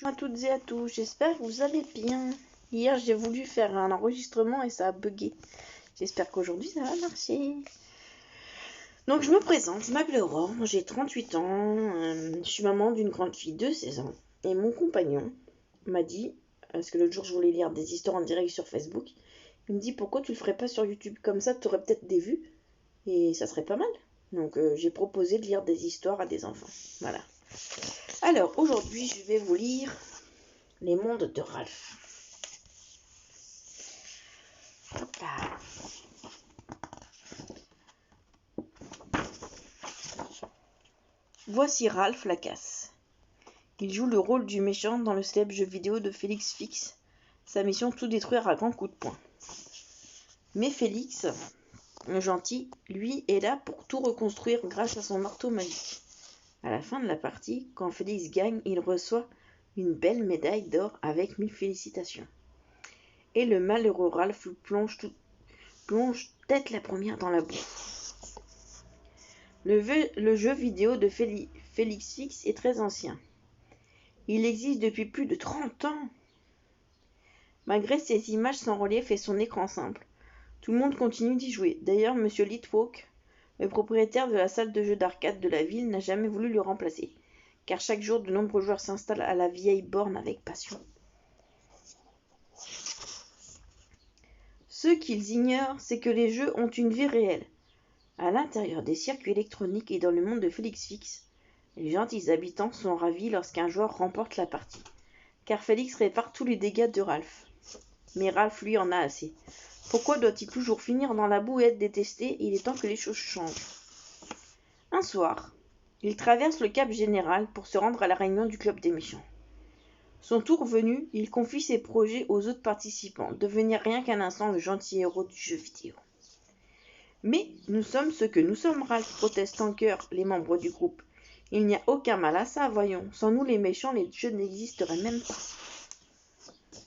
Bonjour à toutes et à tous, j'espère que vous allez bien. Hier j'ai voulu faire un enregistrement et ça a bugué. J'espère qu'aujourd'hui ça va marcher. Donc je me présente, je m'appelle Aurore, j'ai 38 ans, je suis maman d'une grande fille de 16 ans. Et mon compagnon m'a dit, parce que l'autre jour je voulais lire des histoires en direct sur Facebook, il me dit pourquoi tu le ferais pas sur YouTube, comme ça tu aurais peut-être des vues et ça serait pas mal. Donc j'ai proposé de lire des histoires à des enfants. Voilà. Alors aujourd'hui je vais vous lire Les mondes de Ralph. Hop là. Voici Ralph Lacasse. Il joue le rôle du méchant dans le célèbre jeu vidéo de Félix Fix. Sa mission, tout détruire à grands coups de poing. Mais Félix, le gentil, lui, est là pour tout reconstruire grâce à son marteau magique. À la fin de la partie, quand Félix gagne, il reçoit une belle médaille d'or avec 1000 félicitations. Et le malheureux Ralph plonge tête la première dans la boue. Le jeu vidéo de Félix Fix est très ancien. Il existe depuis plus de 30 ans. Malgré ses images sans relief et son écran simple, tout le monde continue d'y jouer. D'ailleurs, M. Litwalk, le propriétaire de la salle de jeux d'arcade de la ville, n'a jamais voulu le remplacer, car chaque jour de nombreux joueurs s'installent à la vieille borne avec passion. Ce qu'ils ignorent, c'est que les jeux ont une vie réelle. À l'intérieur des circuits électroniques et dans le monde de Félix Fix, les gentils habitants sont ravis lorsqu'un joueur remporte la partie, car Félix répare tous les dégâts de Ralph. Mais Ralph, lui, en a assez. Pourquoi doit-il toujours finir dans la boue et être détesté? Il est temps que les choses changent. Un soir, il traverse le Cap Général pour se rendre à la réunion du club des méchants. Son tour venu, il confie ses projets aux autres participants, devenir rien qu'un instant le gentil héros du jeu vidéo. Mais nous sommes ce que nous sommes, Ralph, protestent en chœur les membres du groupe. Il n'y a aucun mal à ça, voyons. Sans nous les méchants, les jeux n'existeraient même pas.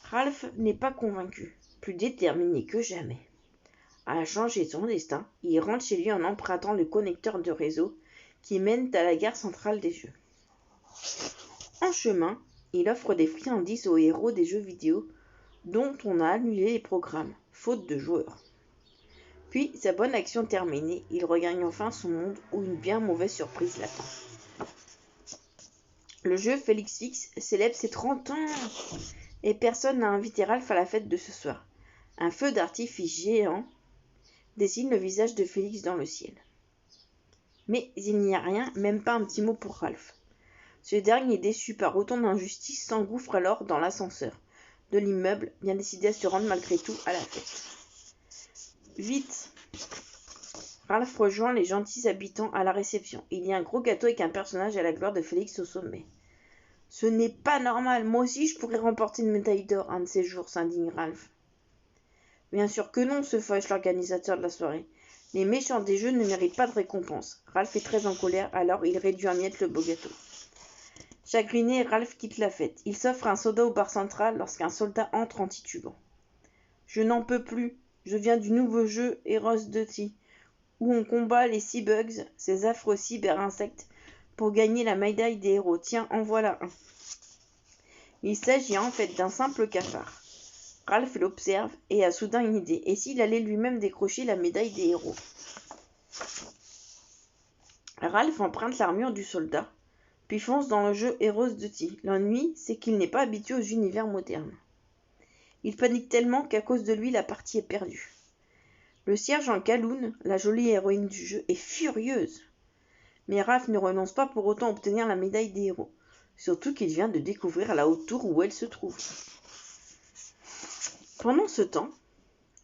Ralph n'est pas convaincu, plus déterminé que jamais à changer son destin. Il rentre chez lui en empruntant le connecteur de réseau qui mène à la gare centrale des jeux. En chemin, il offre des friandises aux héros des jeux vidéo dont on a annulé les programmes, faute de joueurs. Puis, sa bonne action terminée, il regagne enfin son monde où une bien mauvaise surprise l'attend. Le jeu Félix Fix célèbre ses 30 ans et personne n'a invité Ralph à la fête de ce soir. Un feu d'artifice géant dessine le visage de Félix dans le ciel. Mais il n'y a rien, même pas un petit mot pour Ralph. Ce dernier, déçu par autant d'injustice, s'engouffre alors dans l'ascenseur de l'immeuble, bien décidé à se rendre malgré tout à la fête. Vite, Ralph rejoint les gentils habitants à la réception. Il y a un gros gâteau avec un personnage à la gloire de Félix au sommet. « Ce n'est pas normal, moi aussi je pourrais remporter une médaille d'or un de ces jours », s'indigne Ralph. « Bien sûr que non », se fâche l'organisateur de la soirée. « Les méchants des jeux ne méritent pas de récompense. » Ralph est très en colère, alors il réduit en miettes le beau gâteau. Chagriné, Ralph quitte la fête. Il s'offre un soda au bar central lorsqu'un soldat entre en titubant. « Je n'en peux plus. Je viens du nouveau jeu Heroes 2T, où on combat les Seabugs, ces affreux cyber-insectes, pour gagner la médaille des héros. Tiens, en voilà un. » Il s'agit en fait d'un simple cafard. Ralph l'observe et a soudain une idée. Et s'il allait lui-même décrocher la médaille des héros? Ralph emprunte l'armure du soldat, puis fonce dans le jeu Heroes 2T. L'ennui, c'est qu'il n'est pas habitué aux univers modernes. Il panique tellement qu'à cause de lui, la partie est perdue. Le sergent Calhoun, la jolie héroïne du jeu, est furieuse. Mais Ralph ne renonce pas pour autant à obtenir la médaille des héros, surtout qu'il vient de découvrir la haute tour où elle se trouve. Pendant ce temps,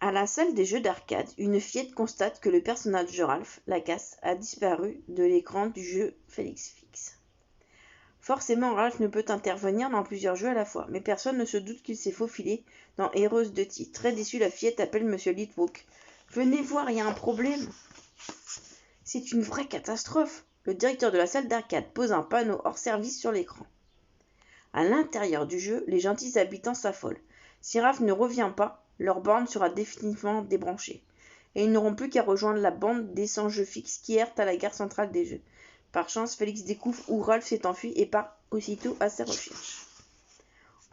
à la salle des jeux d'arcade, une fillette constate que le personnage de Ralph Lacasse a disparu de l'écran du jeu Félix Fix. Forcément, Ralph ne peut intervenir dans plusieurs jeux à la fois, mais personne ne se doute qu'il s'est faufilé dans Heroes 2T. Très déçue, la fillette appelle M. Litwalk. « Venez voir, il y a un problème !» C'est une vraie catastrophe. Le directeur de la salle d'arcade pose un panneau hors service sur l'écran. À l'intérieur du jeu, les gentils habitants s'affolent. Si Ralph ne revient pas, leur borne sera définitivement débranchée, et ils n'auront plus qu'à rejoindre la bande des 100 jeux fixes qui errent à la gare centrale des jeux. Par chance, Félix découvre où Ralph s'est enfui et part aussitôt à sa recherche.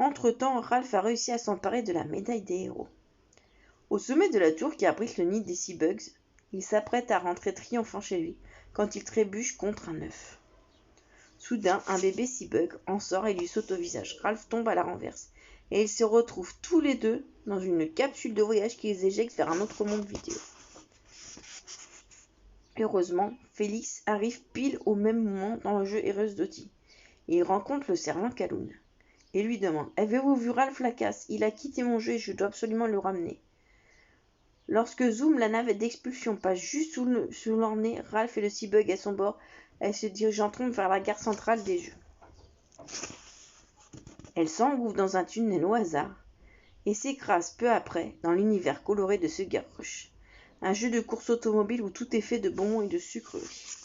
Entre-temps, Ralph a réussi à s'emparer de la médaille des héros. Au sommet de la tour qui abrite le nid des Seabugs, il s'apprête à rentrer triomphant chez lui quand il trébuche contre un œuf. Soudain, un bébé Seabug en sort et lui saute au visage. Ralph tombe à la renverse et ils se retrouvent tous les deux dans une capsule de voyage qui les éjecte vers un autre monde vidéo. Heureusement, Félix arrive pile au même moment dans le jeu Heroes Dotty. Il rencontre le sergent Calhoun et lui demande « Avez-vous vu Ralph Lacasse? Il a quitté mon jeu et je dois absolument le ramener. » Lorsque Zoom, la navette d'expulsion, passe juste sous leur nez, Ralph et le Seabug à son bord, elle se dirigeanteront vers la gare centrale des jeux. Elle s'engouffre dans un tunnel au hasard et s'écrase peu après dans l'univers coloré de Sugar Rush, un jeu de course automobile où tout est fait de bonbons et de sucreries.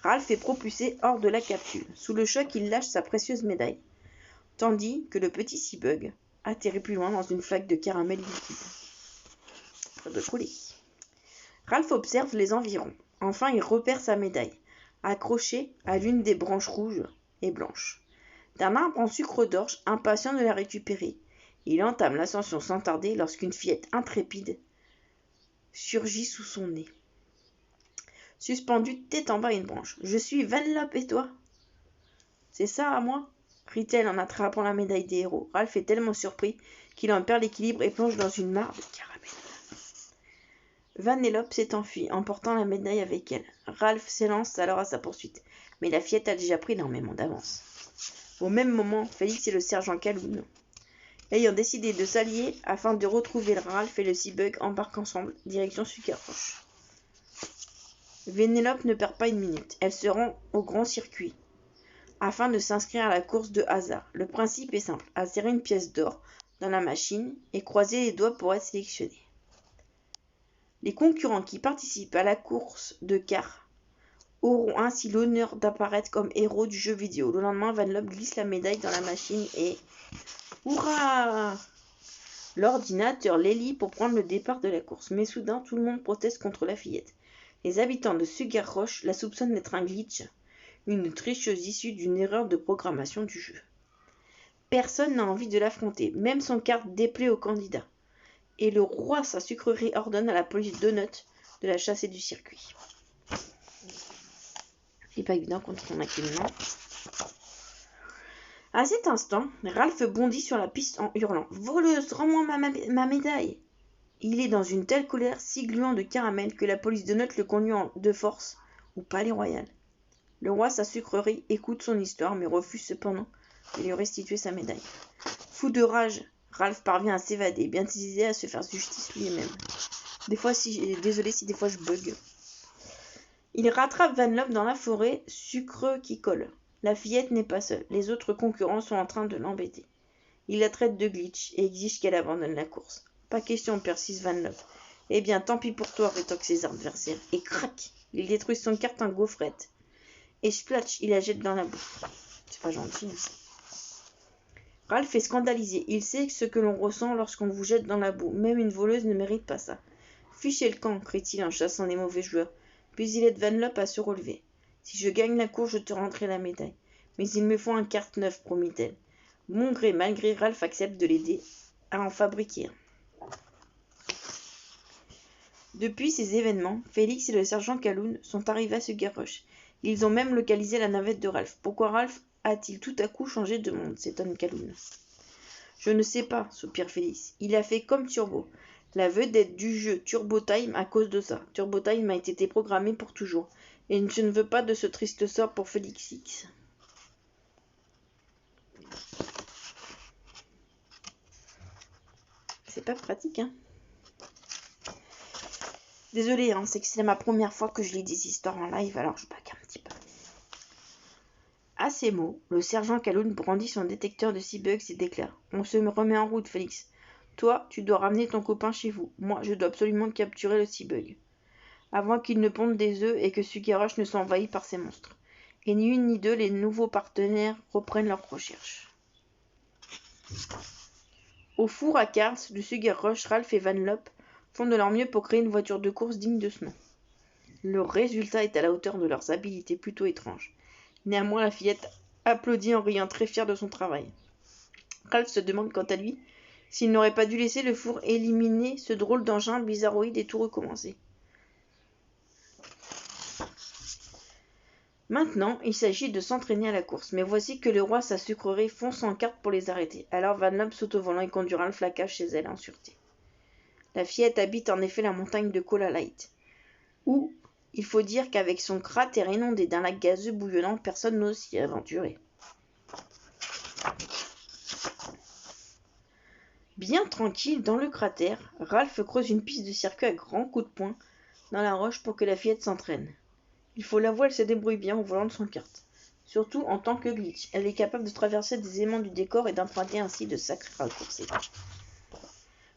Ralph est propulsé hors de la capsule. Sous le choc, il lâche sa précieuse médaille, tandis que le petit Seabug atterrit plus loin dans une flaque de caramel liquide. De couler. Ralph observe les environs. Enfin, il repère sa médaille, accrochée à l'une des branches rouges et blanches d'un arbre en sucre d'orge, impatient de la récupérer. Il entame l'ascension sans tarder lorsqu'une fillette intrépide surgit sous son nez, suspendue tête en bas à une branche. « Je suis Vanellope et toi ?»« C'est ça à moi ?» rit-elle en attrapant la médaille des héros. Ralph est tellement surpris qu'il en perd l'équilibre et plonge dans une mare de caramel. Vanellope s'est enfuie, emportant la médaille avec elle. Ralph s'élance alors à sa poursuite, mais la fillette a déjà pris énormément d'avance. Au même moment, Félix et le sergent Calhoun, ayant décidé de s'allier afin de retrouver Ralph et le Seabug, embarquent ensemble, direction Sugar Rush. Vanellope ne perd pas une minute. Elle se rend au grand circuit afin de s'inscrire à la course de hasard. Le principe est simple, insérer une pièce d'or dans la machine et croiser les doigts pour être sélectionné. Les concurrents qui participent à la course de car auront ainsi l'honneur d'apparaître comme héros du jeu vidéo. Le lendemain, Vanellope glisse la médaille dans la machine et... Hurrah! L'ordinateur l'élit pour prendre le départ de la course. Mais soudain, tout le monde proteste contre la fillette. Les habitants de Sugar Rush la soupçonnent d'être un glitch, une tricheuse issue d'une erreur de programmation du jeu. Personne n'a envie de l'affronter, même son carte déplaît au candidat. Et le roi, sa sucrerie, ordonne à la police Donut de la chasser du circuit. C'est pas évident contre son incriminant. À cet instant, Ralph bondit sur la piste en hurlant « Voleuse, rends-moi ma médaille !» Il est dans une telle colère, si gluant de caramel, que la police Donut le conduit de force au palais royal. Le roi, sa sucrerie, écoute son histoire, mais refuse cependant de lui restituer sa médaille. Fou de rage, Ralph parvient à s'évader, bien décidé à se faire justice lui-même. Désolé si des fois je bug. Il rattrape Vanellope dans la forêt, sucre qui colle. La fillette n'est pas seule, les autres concurrents sont en train de l'embêter. Il la traite de glitch et exige qu'elle abandonne la course. Pas question, persiste Vanellope. Eh bien, tant pis pour toi, rétorque ses adversaires. Et crac, il détruit son carte en gaufrette. Et splatch, il la jette dans la boue. C'est pas gentil. Ralph est scandalisé. Il sait ce que l'on ressent lorsqu'on vous jette dans la boue. Même une voleuse ne mérite pas ça. Fichez le camp, crie-t-il en chassant les mauvais joueurs. Puis il aide Vanellope à se relever. Si je gagne la course, je te rendrai la médaille. Mais il me faut un carte neuf, promit-elle. Bon gré, mal gré, Ralph accepte de l'aider à en fabriquer un. Depuis ces événements, Félix et le sergent Calhoun sont arrivés à Sugar Rush. Ils ont même localisé la navette de Ralph. Pourquoi Ralph a-t-il tout à coup changé de monde, s'étonne Calhoun. Je ne sais pas, soupire Félix. Il a fait comme Turbo, la vedette du jeu Turbo Time à cause de ça. Turbo Time a été déprogrammé pour toujours. Et je ne veux pas de ce triste sort pour Félix X. C'est pas pratique, hein. Désolée, hein, c'est que c'est ma première fois que je lis des histoires en live, alors je bug un petit peu. À ces mots, le sergent Calhoun brandit son détecteur de Seabugs et déclare « On se remet en route, Félix. Toi, tu dois ramener ton copain chez vous. Moi, je dois absolument capturer le Seabug. Avant qu'il ne ponde des œufs et que Sugar Rush ne soit envahi par ces monstres. » Et ni une ni deux, les nouveaux partenaires reprennent leurs recherches. Au four à Cars du Sugar Rush, Ralph et Vanellope font de leur mieux pour créer une voiture de course digne de ce nom. Le résultat est à la hauteur de leurs habiletés plutôt étranges. Néanmoins, la fillette applaudit en riant très fière de son travail. Ralph se demande quant à lui s'il n'aurait pas dû laisser le four éliminer ce drôle d'engin bizarroïde et tout recommencer. Maintenant, il s'agit de s'entraîner à la course, mais voici que le roi sa sucrerie fonce en carte pour les arrêter. Alors Vanellope saute au volant et conduit Ralph la cage chez elle en sûreté. La fillette habite en effet la montagne de Cola Light, où il faut dire qu'avec son cratère inondé d'un lac gazeux bouillonnant, personne n'ose s'y aventurer. Bien tranquille dans le cratère, Ralph creuse une piste de circuit à grands coups de poing dans la roche pour que la fillette s'entraîne. Il faut l'avouer, elle se débrouille bien au volant de son kart. Surtout en tant que glitch, elle est capable de traverser des aimants du décor et d'emprunter ainsi de sacrés raccourcis.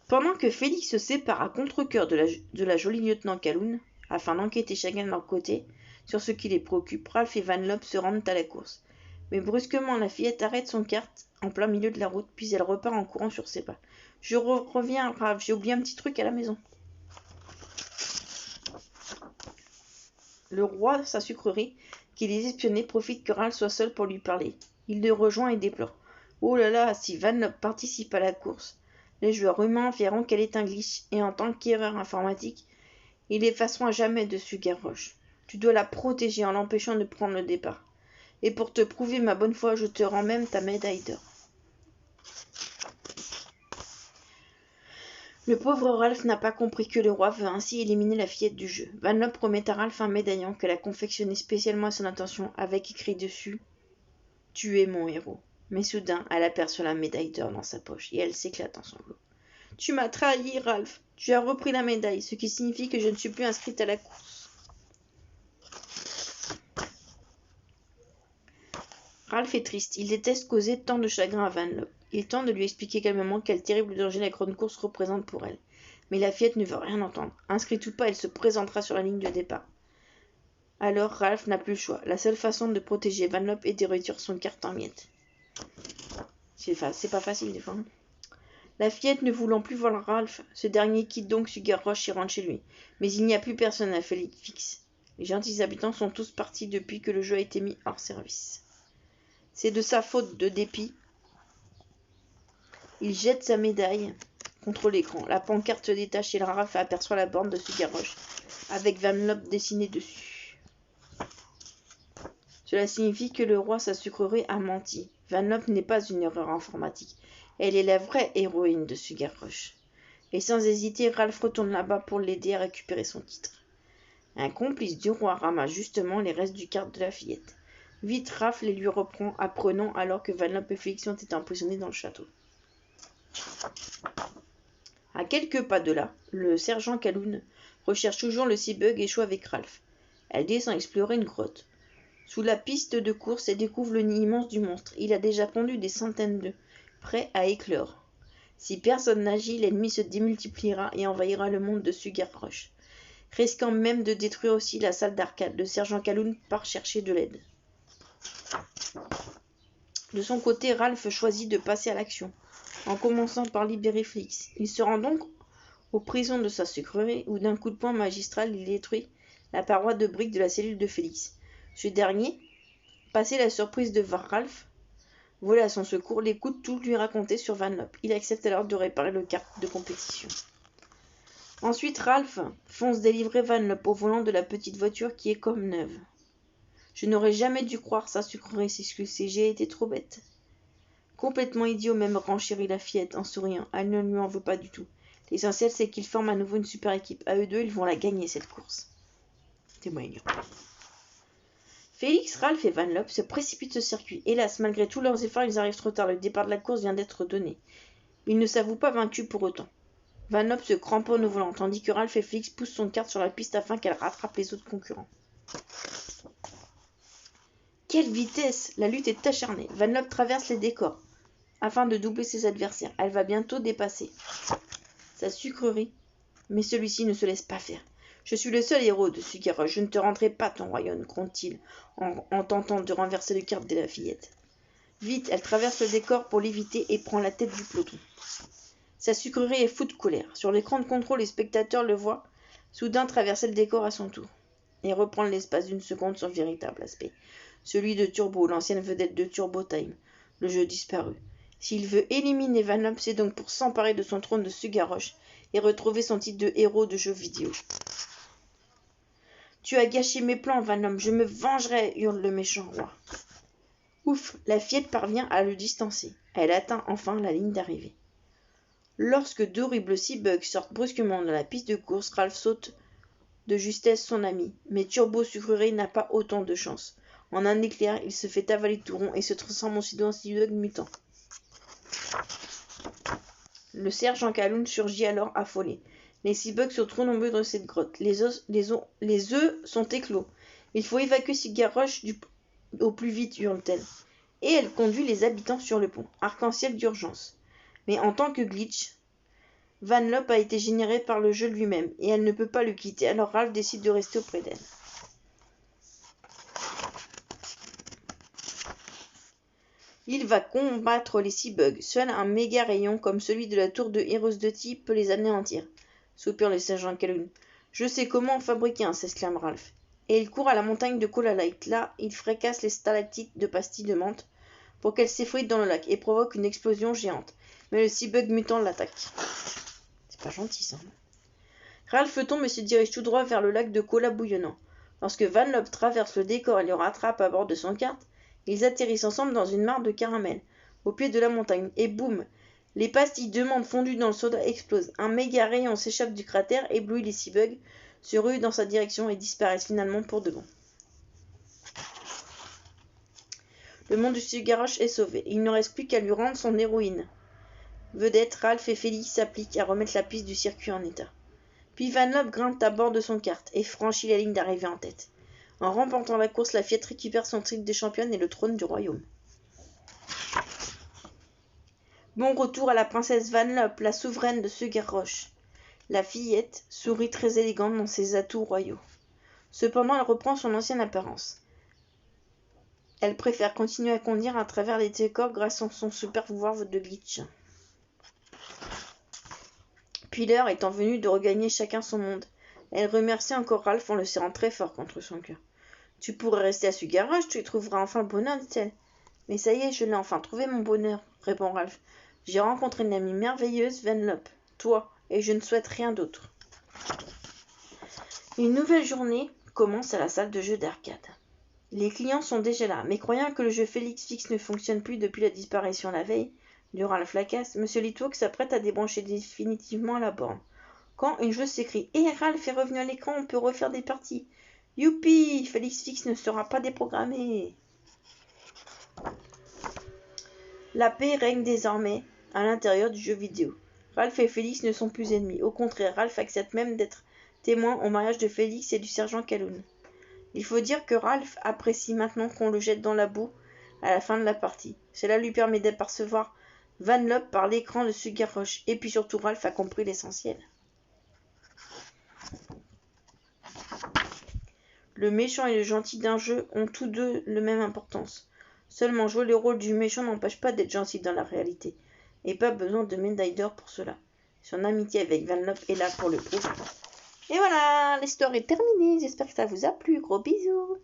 Pendant que Félix se sépare à contre-cœur de la jolie lieutenant Calhoun, afin d'enquêter chacun de leur côté sur ce qui les préoccupe, Ralph et Vanellope se rendent à la course. Mais brusquement, la fillette arrête son kart en plein milieu de la route, puis elle repart en courant sur ses pas. « Je reviens, Ralph, j'ai oublié un petit truc à la maison. » Le roi, sa sucrerie, qui les espionnait, profite que Ralph soit seul pour lui parler. Il le rejoint et déplore. « Oh là là, si Vanellope participe à la course, les joueurs humains verront qu'elle est un glitch, et en tant qu'erreur informatique, ils l'effaceront à jamais de Sugar Rush. Tu dois la protéger en l'empêchant de prendre le départ. Et pour te prouver ma bonne foi, je te rends même ta médaille d'or. » Le pauvre Ralph n'a pas compris que le roi veut ainsi éliminer la fillette du jeu. Vanellope promet à Ralph un médaillon qu'elle a confectionné spécialement à son intention, avec écrit dessus « Tu es mon héros ». Mais soudain, elle aperçoit la médaille d'or dans sa poche, et elle s'éclate en sanglots. « Tu m'as trahi, Ralph. Tu as repris la médaille, ce qui signifie que je ne suis plus inscrite à la course. » Ralph est triste. Il déteste causer tant de chagrin à Vanellope. Il tente de lui expliquer calmement quel terrible danger la grande course représente pour elle. Mais la fillette ne veut rien entendre. Inscrite ou pas, elle se présentera sur la ligne de départ. Alors Ralph n'a plus le choix. La seule façon de protéger Vanellope est de réduire son kart en miettes. C'est pas facile des fois. La fillette ne voulant plus voir Ralph, ce dernier quitte donc Sugar Rush et rentre chez lui. Mais il n'y a plus personne à Félix. Les gentils habitants sont tous partis depuis que le jeu a été mis hors service. C'est de sa faute de dépit. Il jette sa médaille contre l'écran. La pancarte se détache et Ralph aperçoit la borne de Sugar Rush avec Vanellope dessinée dessus. Cela signifie que le roi sa sucrerie a menti. Vanellope n'est pas une erreur informatique. Elle est la vraie héroïne de Sugar Rush. Et sans hésiter, Ralph retourne là-bas pour l'aider à récupérer son titre. Un complice du roi ramasse justement les restes du kart de la fillette. Vite, Ralph les lui reprend, apprenant alors que Vanellope et Félix ont été emprisonnés dans le château. À quelques pas de là, le sergent Calhoun recherche toujours le Seabug et échoue avec Ralph. Elle descend explorer une grotte. Sous la piste de course, elle découvre le nid immense du monstre. Il a déjà pondu des centaines d'œufs, prêts à éclore. Si personne n'agit, l'ennemi se démultipliera et envahira le monde de Sugar Rush, risquant même de détruire aussi la salle d'arcade. Le sergent Calhoun part chercher de l'aide. De son côté, Ralph choisit de passer à l'action, en commençant par libérer Félix. Il se rend donc aux prisons de sa sucrerie, où d'un coup de poing magistral, il détruit la paroi de briques de la cellule de Félix. Ce dernier, passé la surprise de voir Ralph voler à son secours, l'écoute tout lui raconter sur Vanellope. Il accepte alors de réparer le kart de compétition. Ensuite, Ralph fonce délivrer Vanellope au volant de la petite voiture qui est comme neuve. « Je n'aurais jamais dû croire sa sucrerie, s'excuse, j'ai été trop bête. » Complètement idiot même, renchérit la fillette en souriant. Elle ne lui en veut pas du tout. L'essentiel, c'est qu'ils forment à nouveau une super équipe. À eux deux, ils vont la gagner, cette course. Témoignons. Félix, Ralph et Vanellope se précipitent sur le circuit. Hélas, malgré tous leurs efforts, ils arrivent trop tard. Le départ de la course vient d'être donné. Ils ne s'avouent pas vaincus pour autant. Vanellope se cramponne au volant, tandis que Ralph et Félix poussent son kart sur la piste afin qu'elle rattrape les autres concurrents. Quelle vitesse! La lutte est acharnée. Vanellope traverse les décors afin de doubler ses adversaires. Elle va bientôt dépasser sa sucrerie, mais celui-ci ne se laisse pas faire. « Je suis le seul héros de Sugar Rush. Je ne te rendrai pas ton royaume, gronde-t-il en tentant de renverser le kart de la fillette. Vite, elle traverse le décor pour l'éviter et prend la tête du peloton. Sa sucrerie est fou de colère. Sur l'écran de contrôle, les spectateurs le voient soudain traverser le décor à son tour et reprendre l'espace d'une seconde son véritable aspect. Celui de Turbo, l'ancienne vedette de Turbo Time. Le jeu disparu. S'il veut éliminer Vanlop, c'est donc pour s'emparer de son trône de Sugarrush et retrouver son titre de héros de jeu vidéo. Tu as gâché mes plans, Vanlop, je me vengerai, hurle le méchant roi. Ouf, la fillette parvient à le distancer. Elle atteint enfin la ligne d'arrivée. Lorsque d'horribles Seabugs sortent brusquement de la piste de course, Ralph saute de justesse son ami. Mais Turbo Sucrerie n'a pas autant de chance. En un éclair, il se fait avaler tout rond et se transforme aussitôt en Seabug mutant. Le sergent Calhoun surgit alors affolé. Les Seabugs sont trop nombreux dans cette grotte. Les œufs sont éclos. Il faut évacuer Sugarrush au plus vite, hurle-t-elle. Et elle conduit les habitants sur le pont. Arc-en-ciel d'urgence. Mais en tant que glitch, Vanlop a été généré par le jeu lui-même, et elle ne peut pas le quitter, alors Ralph décide de rester auprès d'elle. Il va combattre les Seabugs. Seul un méga rayon comme celui de la tour de Heroes de T peut les anéantir, soupire le sergent Calhoun. Je sais comment en fabriquer un, s'exclame Ralph. Et il court à la montagne de Cola Light. Là, il fracasse les stalactites de pastilles de menthe pour qu'elles s'effritent dans le lac et provoque une explosion géante. Mais le Seabug mutant l'attaque. C'est pas gentil ça. Ralph tombe et se dirige tout droit vers le lac de cola bouillonnant. Lorsque Vanlop traverse le décor et le rattrape à bord de son kart, ils atterrissent ensemble dans une mare de caramel, au pied de la montagne, et boum! Les pastilles de menthe fondues dans le soda explosent. Un méga rayon s'échappe du cratère, éblouit les Seabugs, se rue dans sa direction et disparaissent finalement pour de bon. Le monde du Sugarrush est sauvé. Il ne reste plus qu'à lui rendre son héroïne. Vedette, Ralph et Félix s'appliquent à remettre la piste du circuit en état. Puis Vanlop grimpe à bord de son kart et franchit la ligne d'arrivée en tête. En remportant la course, la Fiat récupère son titre de championne et le trône du royaume. Bon retour à la princesse Vanlop, la souveraine de Sugarrush. La fillette sourit très élégante dans ses atouts royaux. Cependant, elle reprend son ancienne apparence. Elle préfère continuer à conduire à travers les décors grâce à son super pouvoir de glitch. Puis l'heure étant venue de regagner chacun son monde, elle remercie encore Ralph en le serrant très fort contre son cœur. « Tu pourrais rester à Sugarrush, tu y trouveras enfin le bonheur, dit-elle. »« Mais ça y est, je l'ai enfin trouvé, mon bonheur, répond Ralph. J'ai rencontré une amie merveilleuse, Vanlop, toi, et je ne souhaite rien d'autre. » Une nouvelle journée commence à la salle de jeu d'arcade. Les clients sont déjà là, mais croyant que le jeu Félix Fixe ne fonctionne plus depuis la disparition la veille de Ralph Lacasse, M. Litwalk s'apprête à débrancher définitivement la borne. Quand une joueuse s'écrie « Hé, Ralph est revenu à l'écran, on peut refaire des parties !»« Youpi, Félix Fixe ne sera pas déprogrammé !» La paix règne désormais à l'intérieur du jeu vidéo. Ralph et Félix ne sont plus ennemis. Au contraire, Ralph accepte même d'être témoin au mariage de Félix et du sergent Calhoun. Il faut dire que Ralph apprécie maintenant qu'on le jette dans la boue à la fin de la partie. Cela lui permet d'apercevoir Vanlop par l'écran de Sugarrush. Et puis surtout, Ralph a compris l'essentiel. Le méchant et le gentil d'un jeu ont tous deux la même importance. Seulement, jouer le rôle du méchant n'empêche pas d'être gentil dans la réalité. Et pas besoin de médaille d'or pour cela. Son amitié avec Vanlop est là pour le prouver. Et voilà, l'histoire est terminée. J'espère que ça vous a plu. Gros bisous.